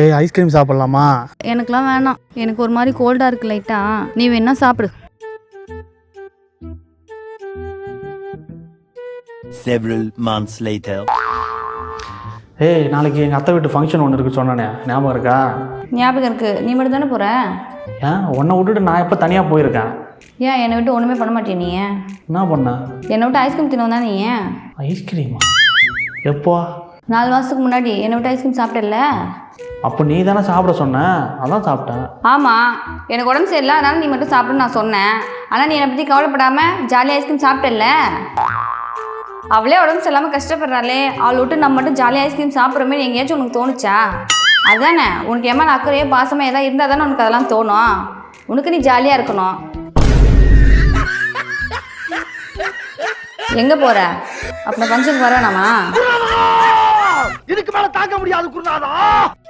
ஏய் ஐஸ்கிரீம் சாப்பிட்லாமா? எனக்குலாம் வேணாம். எனக்கு ஒரு மாதிரி கோல்டாக இருக்கு லைட்டா. நீ வேணா சாப்பிடு. Several months later. ஏய் நாளைக்கு எங்கள் அத்தை வீட்டு ஃபங்க்ஷன் ஒன்று இருக்குது சொன்னானே, ஞாபகம் இருக்கா? ஞாபகம் இருக்கு. நீ மட்டும் தானே போகிற? ஏன் உன்னை விட்டுட்டு நான் எப்போ தனியாக போயிருக்கேன்? ஏன் என்னை விட்டு ஒன்றுமே பண்ண மாட்டியா நீ? என்ன பண்ண? என்னை விட்டு ஐஸ்கிரீம் தின்னு வந்தா நீ? ஐஸ்கிரீமா? எப்போ? 4 மாதத்துக்கு முன்னாடி என்னை விட்டு ஐஸ்கிரீம் சாப்பிட்டல? அப்போ நீ தானே சாப்பிட சொன்ன, அதான் சாப்பிட்டேன். ஆமாம், எனக்கு உடம்பு சரியில்லை, அதனால நீ மட்டும் சாப்பிடுன்னு நான் சொன்னேன். ஆனால் நீ என்னை பற்றி கவலைப்படாமல் ஜாலியாக ஐஸ்கிரீம் சாப்பிட்டல. அவளே உடம்பு சரியில்லாமல் கஷ்டப்படுறாளே, அவளை விட்டு நம்ம மட்டும் ஜாலியாக ஐஸ்கிரீம் சாப்பிட்றோமே எங்கேயாச்சும் உனக்கு தோணுச்சா? அதுதானே உனக்கு ஏமா அக்கறையோ பாசமாக ஏதாவது இருந்தால் தானே உனக்கு அதெல்லாம் தோணும். உனக்கு நீ ஜாலியாக இருக்கணும். எங்கே போகிற? அப்போ ஃபங்க்ஷனுக்கு வரவேணாமா? இதுக்கு மேல தாங்க முடியாது குருநாதா.